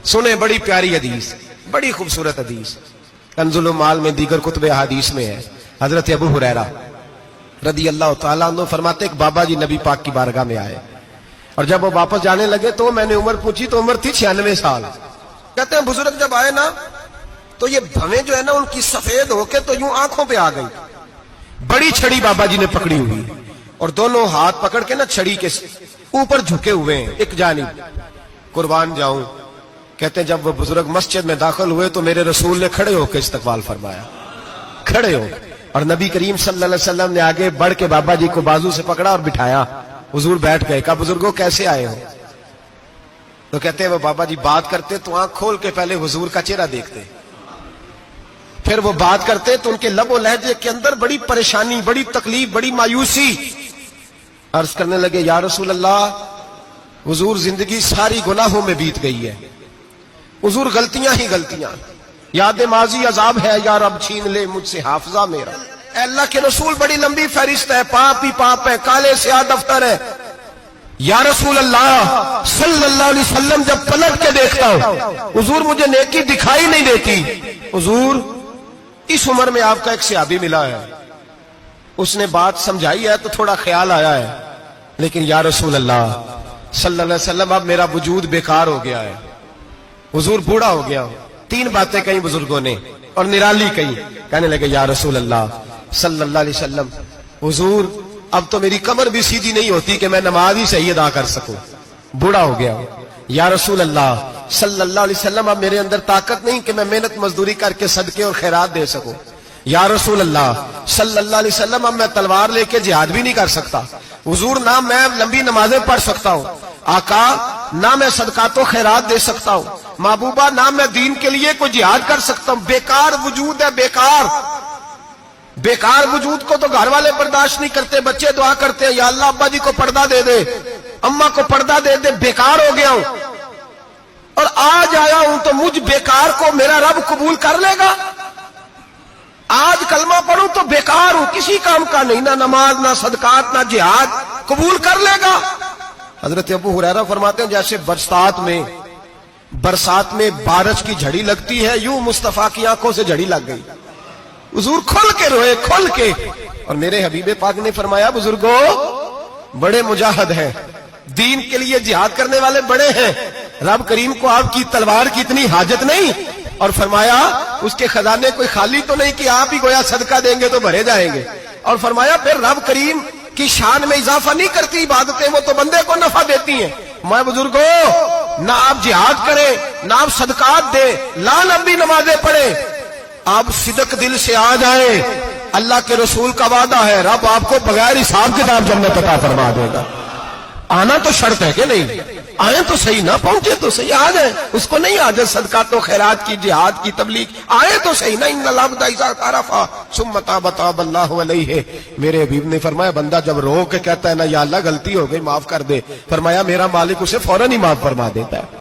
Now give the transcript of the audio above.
سنیں بڑی پیاری حدیث، بڑی خوبصورت حدیث، کنزُ المال میں دیگر کتب احادیث میں ہے۔ حضرت ابو ہریرہ رضی اللہ تعالیٰ عنہ فرماتے ایک بابا جی نبی پاک کی بارگاہ میں آئے، اور جب وہ واپس جانے لگے تو میں نے عمر پوچھی تو عمر تھی 96 سال۔ کہتے ہیں بزرگ جب آئے نا تو یہ بھویں جو ہے نا ان کی سفید ہو کے تو یوں آنکھوں پہ آ گئی، بڑی چھڑی بابا جی نے پکڑی ہوئی اور دونوں ہاتھ پکڑ کے نا چھڑی کے اوپر جھکے ہوئے ہیں ایک جانب، قربان جاؤں۔ کہتے ہیں جب وہ بزرگ مسجد میں داخل ہوئے تو میرے رسول نے کھڑے ہو کے استقبال فرمایا، کھڑے ہو، اور نبی کریم صلی اللہ علیہ وسلم نے آگے بڑھ کے بابا جی کو بازو سے پکڑا اور بٹھایا۔ حضور بیٹھ گئے، کہا بزرگوں کیسے آئے ہو؟ تو کہتے ہیں وہ بابا جی بات کرتے تو آنکھ کھول کے پہلے حضور کا چہرہ دیکھتے، پھر وہ بات کرتے تو ان کے لب و لہجے کے اندر بڑی پریشانی، بڑی تکلیف، بڑی مایوسی۔ عرض کرنے لگے یا رسول اللہ، حضور زندگی ساری گناہوں میں بیت گئی ہے، حضور غلطیاں ہی غلطیاں، یاد ماضی عذاب ہے، یا رب چھین لے مجھ سے حافظہ میرا۔ اے اللہ کے رسول بڑی لمبی فہرست ہے، پاپ ہی پاپ ہے، کالے سیاہ دفتر ہے۔ یا رسول اللہ صلی اللہ علیہ وسلم جب پلٹ کے دیکھتا ہوں حضور مجھے نیکی دکھائی نہیں دیتی۔ حضور اس عمر میں آپ کا ایک صحابی ملا ہے، اس نے بات سمجھائی ہے تو تھوڑا خیال آیا ہے، لیکن یا رسول اللہ صلی اللہ علیہ وسلم اب میرا وجود بیکار ہو گیا ہے، حضور بوڑھا ہو گیا ہوں۔ 3 باتیں کہیں بزرگوں نے اور نرالی کہیں، کہنے لگے یا رسول اللہ صلی اللہ علیہ وسلم، حضور اب تو میری کمر بھی سیدھی نہیں ہوتی کہ میں نماز ہی صحیح ادا کر سکوں، بوڑھا ہو گیا ہوں۔ یا رسول اللہ صلی اللہ علیہ وسلم اب میرے اندر طاقت نہیں کہ میں محنت مزدوری کر کے صدقے اور خیرات دے سکوں۔ یا رسول اللہ صلی اللہ علیہ وسلم اب میں تلوار لے کے جہاد بھی نہیں کر سکتا، حضور نہ میں لمبی نمازیں پڑھ سکتا ہوں، آقا نہ میں صدقات و خیرات دے سکتا ہوں، محبوبہ نہ میں دین کے لیے کوئی جہاد کر سکتا ہوں، بیکار وجود ہے، بیکار۔ بیکار وجود کو تو گھر والے برداشت نہیں کرتے، بچے دعا کرتے ہیں یا اللہ ابا جی کو پردہ دے دے، اماں کو پردہ دے دے، بیکار ہو گیا ہوں، اور آج آیا ہوں تو مجھ بیکار کو میرا رب قبول کر لے گا؟ آج کلمہ پڑھوں تو بیکار ہوں، کسی کام کا نہیں، نہ نماز نہ صدقات نہ جہاد، قبول کر لے گا؟ حضرت ابو ہریرہ فرماتے ہیں جیسے برسات میں بارش کی جھڑی لگتی ہے، یوں مصطفیٰ کی آنکھوں سے جھڑی لگ گئی، حضور کھل کے روئے، کھل کے۔ اور میرے حبیب پاک نے فرمایا بزرگوں بڑے مجاہد ہیں، دین کے لیے جہاد کرنے والے بڑے ہیں، رب کریم کو آپ کی تلوار کی اتنی حاجت نہیں، اور فرمایا اس کے خزانے کوئی خالی تو نہیں کہ آپ ہی گویا صدقہ دیں گے تو بھرے جائیں گے، اور فرمایا پھر رب کریم کی شان میں اضافہ نہیں کرتی عبادتیں، وہ تو بندے کو نفع دیتی ہیں۔ میں بزرگوں نہ آپ جہاد کریں نہ آپ صدقات دیں، لا لمبی نمازیں پڑھیں، آپ صدق دل سے آ جائیں، اللہ کے رسول کا وعدہ ہے رب آپ کو بغیر حساب کتاب جنت عطا فرما دے گا۔ آنا تو شرط ہے کہ نہیں؟ آئیں تو صحیح، نہ پہنچے تو صحیح، آ جائیں، اس کو نہیں آجائے صدقات و خیرات کی، جہاد کی تبلیغ، آئیں تو صحیح نا۔ ان العبد اذا اعترف ثم تاب تاب اللہ علیہ، میرے حبیب نے فرمایا بندہ جب رو کے کہتا ہے نا یا اللہ غلطی ہو گئی معاف کر دے، فرمایا میرا مالک اسے فوراً ہی معاف فرما دیتا ہے۔